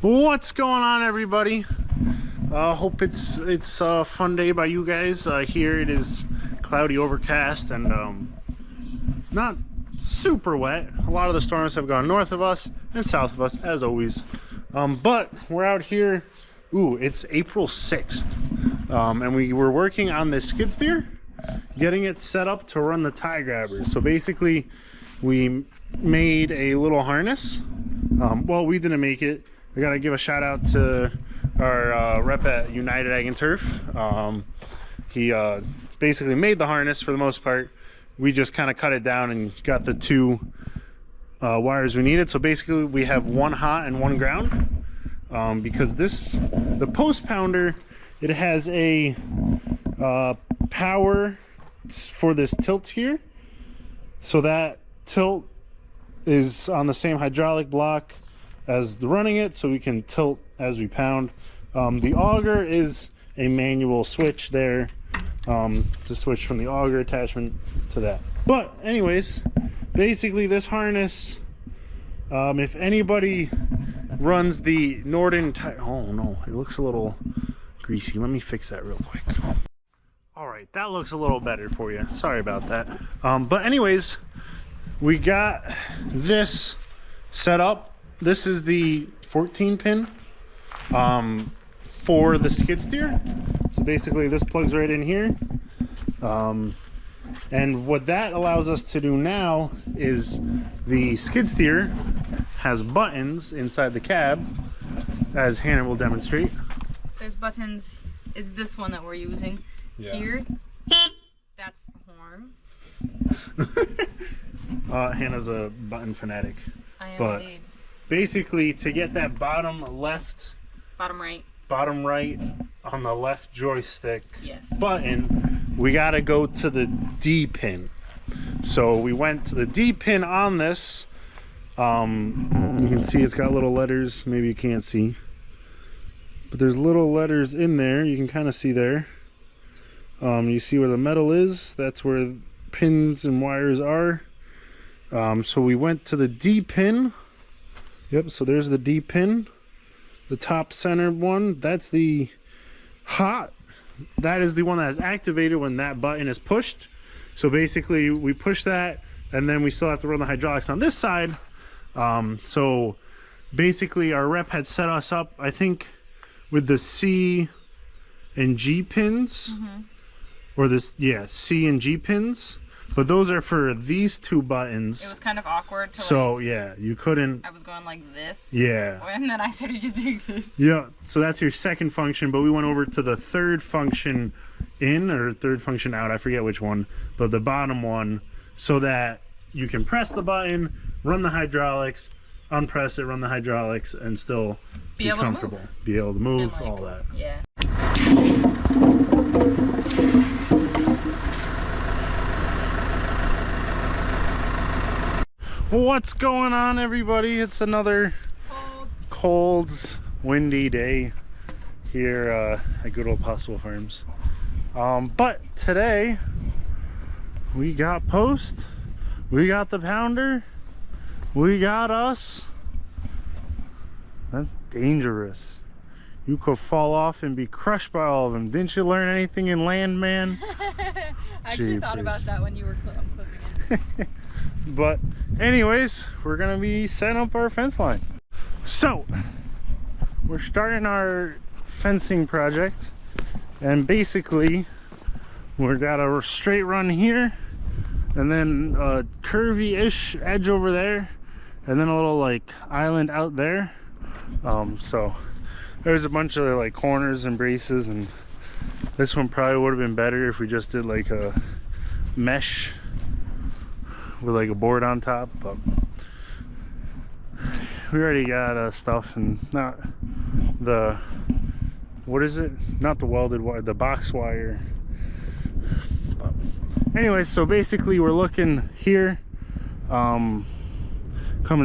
What's going on, everybody? Hope it's a fun day by you guys. Here it is cloudy, overcast, and not super wet. A lot of the storms have gone north of us and south of us, as always. But we're out here. Ooh, it's April 6th, and we were working on this skid steer, getting it set up to run the tie grabbers. So basically, we made a little harness. Well, we didn't make it. I gotta give a shout out to our rep at United Ag and Turf. He basically made the harness for the most part. We just kind of cut it down and got the two wires we needed. So basically we have one hot and one ground, because the post pounder, it has a power for this tilt here. So that tilt is on the same hydraulic block as the running it, so we can tilt as we pound. The auger is a manual switch there, to switch from the auger attachment to that. But anyways, basically this harness, if anybody runs the Norden oh no, it looks a little greasy. Let me fix that real quick. All right, that looks a little better for you. Sorry about that. But anyways, we got this set up. This is the 14 pin for the skid steer. So basically this plugs right in here. And what that allows us to do now is the skid steer has buttons inside the cab, as Hannah will demonstrate. There's buttons. It's this one that we're using. Yeah. Here, that's the horn. Hannah's a button fanatic. I am indeed. Basically, to get that bottom right on the left joystick button, we got to go to the D pin. So we went to the D pin on this. You can see it's got little letters. Maybe you can't see, but there's little letters in there. You can kind of see there. You see where the metal is. That's where pins and wires are. So we went to the D pin. Yep, so there's the D pin, the top center one. That's the hot. That is the one that is activated when that button is pushed. So basically we push that, and then we still have to run the hydraulics on this side. So basically our rep had set us up, I think, with the C and G pins. Or this, yeah, C and G pins. But those are for these two buttons. It was kind of awkward to yeah, you couldn't. I was going like this. Yeah. And then I started just doing this. Yeah, so that's your second function, but we went over to the third function in, or third function out, I forget which one, but the bottom one, so that you can press the button, run the hydraulics, unpress it, run the hydraulics, and still be comfortable. Be able to move, all that. Yeah. What's going on, everybody? It's another cold, windy day here at good old Pasture Farms. But today we got post, we got the pounder, we got us. That's dangerous. You could fall off and be crushed by all of them. Didn't you learn anything in land, man? I actually thought about that when you were cooking it. But anyways, we're gonna be setting up our fence line. So we're starting our fencing project, and basically we've got a straight run here, and then a curvy-ish edge over there, and then a little like island out there. So there's a bunch of like corners and braces, and this one probably would have been better if we just did like a mesh with like a board on top, but we already got stuff, and not the, what is it, not the welded wire, the box wire. But anyway, so basically we're looking here, coming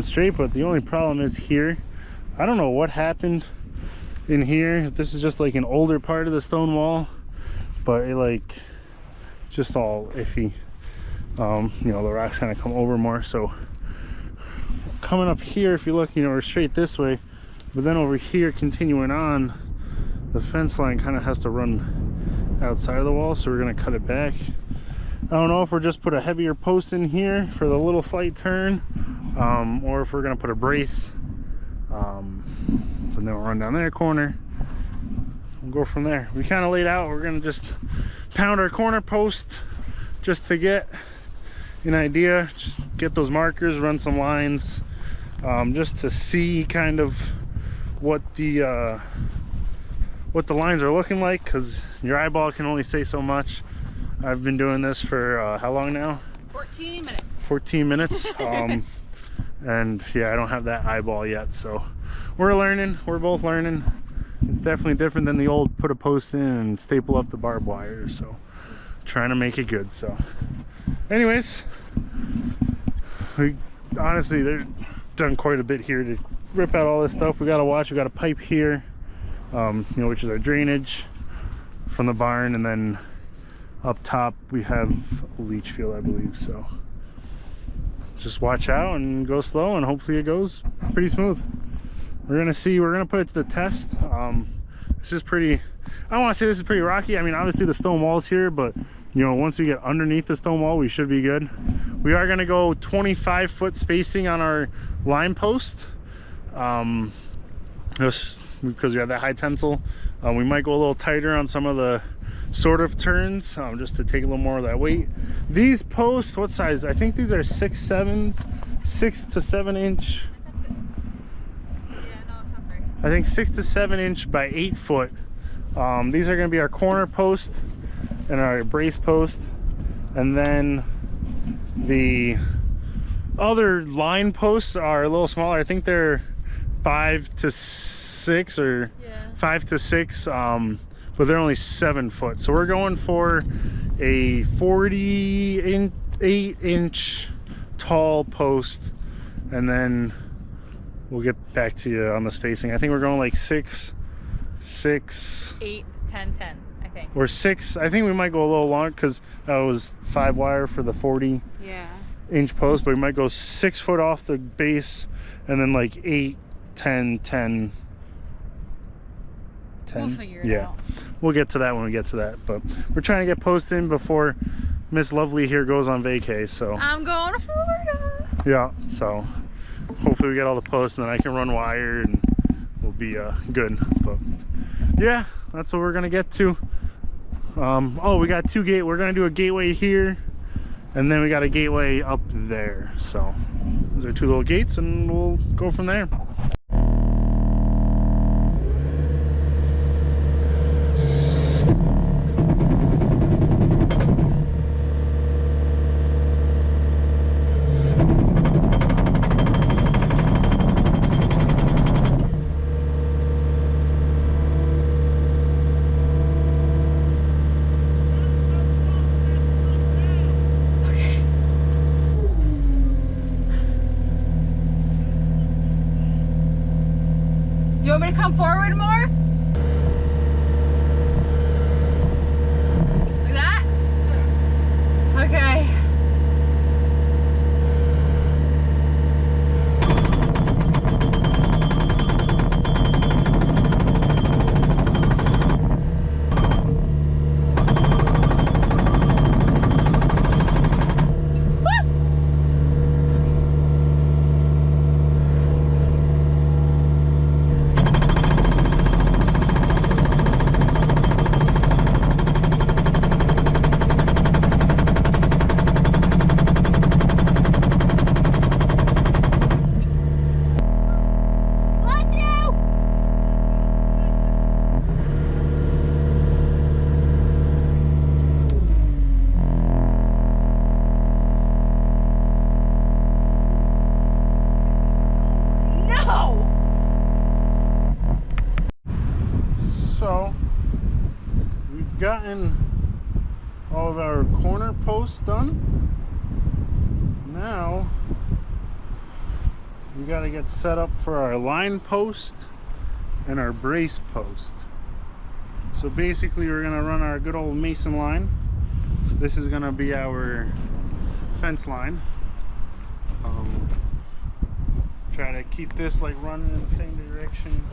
straight, but the only problem is here, I don't know what happened in here. This is just like an older part of the stone wall, but it like just all iffy. You know, the rocks kind of come over more. So coming up here, if you look, you know, we're straight this way, But then over here, continuing on, the fence line kind of has to run outside of the wall, so we're going to cut it back. I don't know if we're just put a heavier post in here for the little slight turn, or if we're going to put a brace. And then we'll run down their corner. We'll go from there. We kind of laid out, we're going to just pound our corner post just to get an idea, just get those markers, run some lines, just to see kind of what the lines are looking like, because your eyeball can only say so much. I've been doing this for how long now? 14 minutes. 14 minutes. And yeah, I don't have that eyeball yet, so we're learning. We're both learning. It's definitely different than the old put a post in and staple up the barbed wire, so trying to make it good. So anyways, we honestly, they've done quite a bit here to rip out all this stuff. We got to watch. We got a pipe here, you know, which is our drainage from the barn, and then up top we have a leach field, I believe. So just watch out and go slow, and hopefully it goes pretty smooth. We're gonna see. We're gonna put it to the test. This is pretty, I don't want to say this is pretty rocky. I mean, obviously the stone wall's here, but you know, once we get underneath the stone wall, we should be good. We are gonna go 25-foot spacing on our line post, just because we have that high tensile. We might go a little tighter on some of the sort of turns, just to take a little more of that weight. These posts, what size? I think these are 6 to 7 inch. I think 6 to 7 inch by 8 foot. These are going to be our corner post and our brace post, and then the other line posts are a little smaller. I think they're 5 to 6 or 5 to 6, but they're only 7 foot. So we're going for a 48 inch tall post, and then we'll get back to you on the spacing. I think we're going like 6, 8, 10, 10, I think. Or 6. I think we might go a little long because that was 5 wire for the 40 inch post, but we might go 6 foot off the base, and then like 8, 10, 10. We'll figure it out. We'll get to that when we get to that, but we're trying to get posts in before Miss Lovely here goes on vacay. So I'm going to Florida. Yeah, so hopefully we get all the posts, and then I can run wire and we'll be good. But yeah, that's what we're gonna get to. Oh, we got 2 gate. We're gonna do a gateway here, and then we got a gateway up there. So those are 2 little gates, and we'll go from there. You want me to come forward more? Like that? Okay. So we've gotten all of our corner posts done. Now we got to get set up for our line post and our brace post. So basically we're gonna run our good old mason line. This is gonna be our fence line. Try to keep this like running in the same direction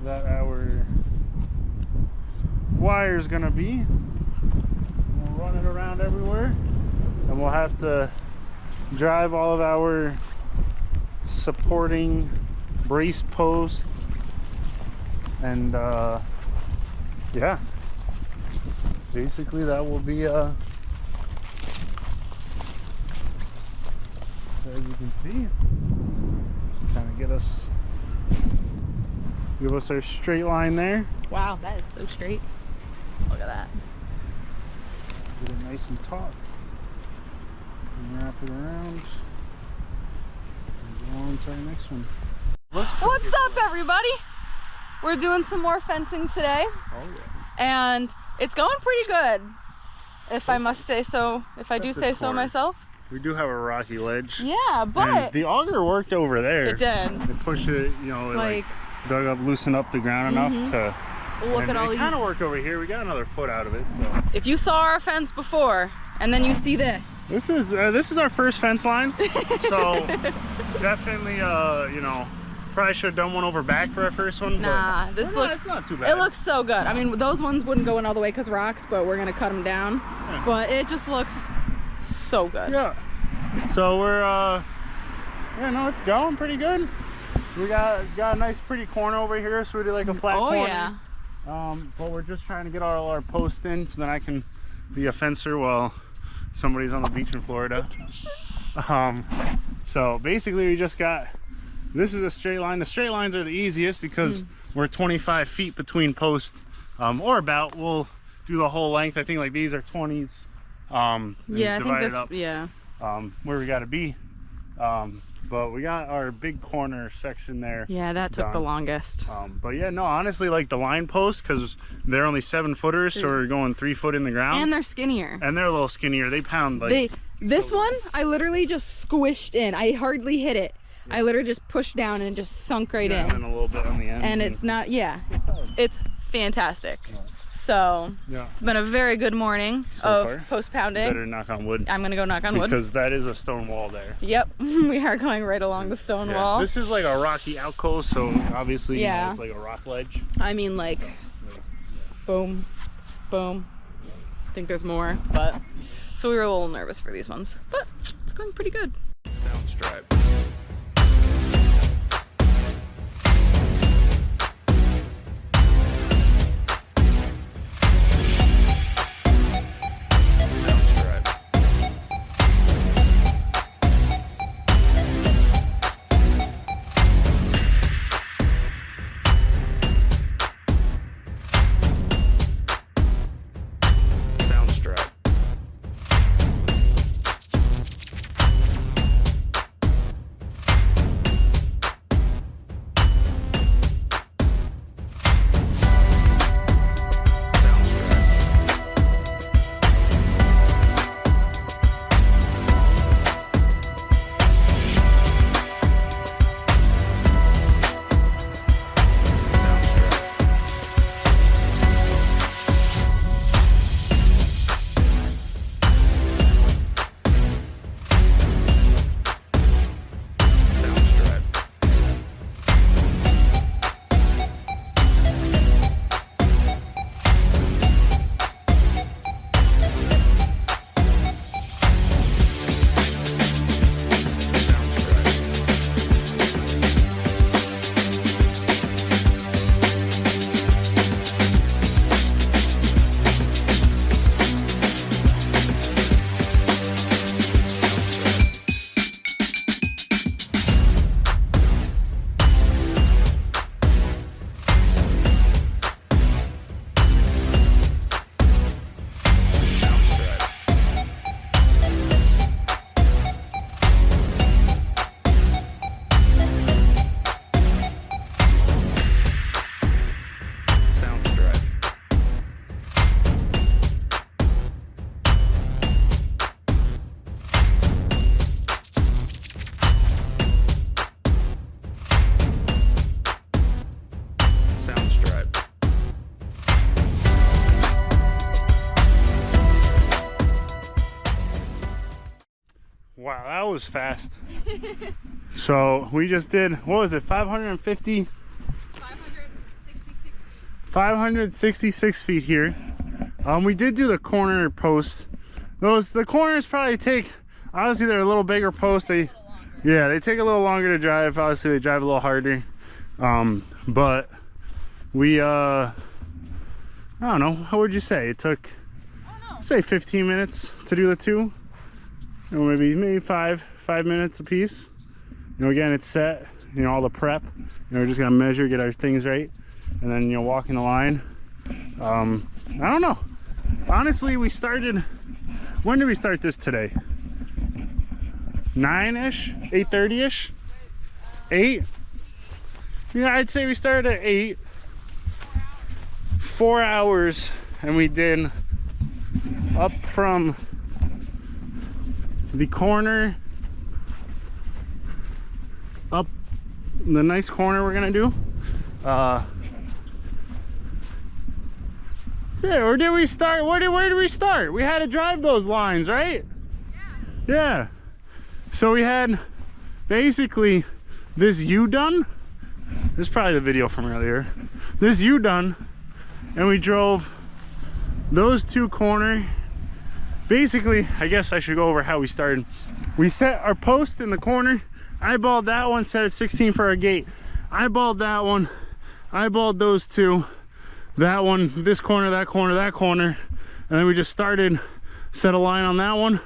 that our wire's gonna be. We'll run it around everywhere, and we'll have to drive all of our supporting brace posts and yeah, basically that will be as you can see, trying to give us our straight line there. Wow, that is so straight. Look at that. Get it nice and taut and wrap it around and go on to our next one. What's up, everybody? We're doing some more fencing today. Oh yeah. And it's going pretty good, if I must say so, if I do say so myself. We do have a rocky ledge. Yeah, but and the auger worked over there. It did. It pushed it, you know, it like dug up, loosened up the ground enough to look at all these. It kind of worked over here. We got another foot out of it. So if you saw our fence before, and then you see this. This is our first fence line. So definitely, you know, probably should have done one over back for our first one. Nah, but this looks. It's not too bad. It looks so good. I mean, those ones wouldn't go in all the way because rocks, but we're gonna cut them down. Yeah. But it just looks so good. Yeah. So we're yeah, no, it's going pretty good. We got a nice pretty corner over here, so we do like a flat corner. Yeah. But we're just trying to get all our posts in so then I can be a fencer while somebody's on the beach in Florida. So basically we just got, this is a straight line. The straight lines are the easiest because we're 25 feet between posts, or about. We'll do the whole length. I think like these are 20s. Yeah, I think this, up, yeah. Where we got to be. But we got our big corner section there. Yeah, that took the longest. But yeah, no, honestly, like the line posts, because they're only 7 footers, so we're going 3 foot in the ground. And they're skinnier. And they're a little skinnier. They pound like. This one, I literally just squished in. I hardly hit it. I literally just pushed down and it just sunk right in. And a little bit on the end. And it's not, it's fantastic. So it's been a very good morning of post pounding. Better knock on wood. I'm gonna go knock on wood. Because that is a stone wall there. Yep, we are going right along the stone wall. This is like a rocky alcove, so obviously you know, it's like a rock ledge. I mean, like, boom, boom. I think there's more, but so we were a little nervous for these ones, but it's going pretty good. Sound stripe. Wow, that was fast. So we just did, what was it, 566 feet here. We did do the corner post. The corners probably take, obviously they're a little bigger posts. They take a little longer to drive. Obviously they drive a little harder. But we I don't know, how would you say it took? Say 15 minutes to do the two, or maybe five minutes a piece. You know, again, it's set, you know, all the prep, you know, we're just gonna measure, get our things right, and then, you know, walking the line. I don't know, honestly, we started, when did we start this today? 9-ish, 8:30-ish, 8. Yeah, I'd say we started at 8. 4 hours, and we did up from the corner up the nice corner we're gonna do. Yeah, where did we start? Where did we start? We had to drive those lines, right? Yeah. So we had basically this U-done. This is probably the video from earlier. This U-done, and we drove those two corner. Basically, I guess I should go over how we started. We set our post in the corner. Eyeballed that one, set at 16 for our gate. Eyeballed that one, eyeballed those two. That one, this corner, that corner, that corner. And then we just started, set a line on that one,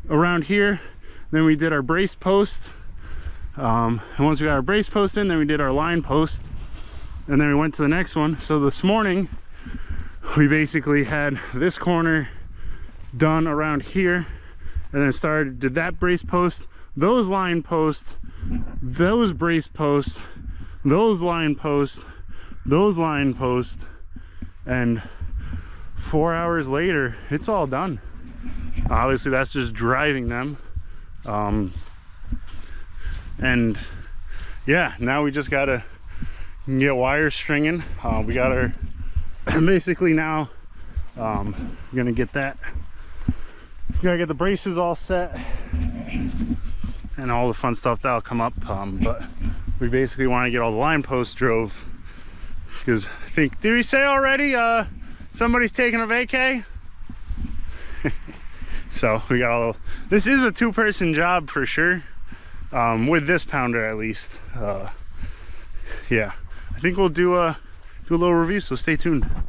around here. Then we did our brace post. And once we got our brace post in, then we did our line post. And then we went to the next one. So this morning, we basically had this corner done around here. And then did that brace post, those line posts, those brace posts, those line posts, those line posts, and 4 hours later, it's all done. Obviously, that's just driving them. And yeah, now we just gotta get wires stringing. We got our, basically now, gonna get that, gotta get the braces all set and all the fun stuff that'll come up. But we basically want to get all the line posts drove, because I think, did we say already somebody's taking a vacay? So we got all, this is a two-person job for sure, with this pounder at least. Yeah, I think we'll do a little review, so stay tuned.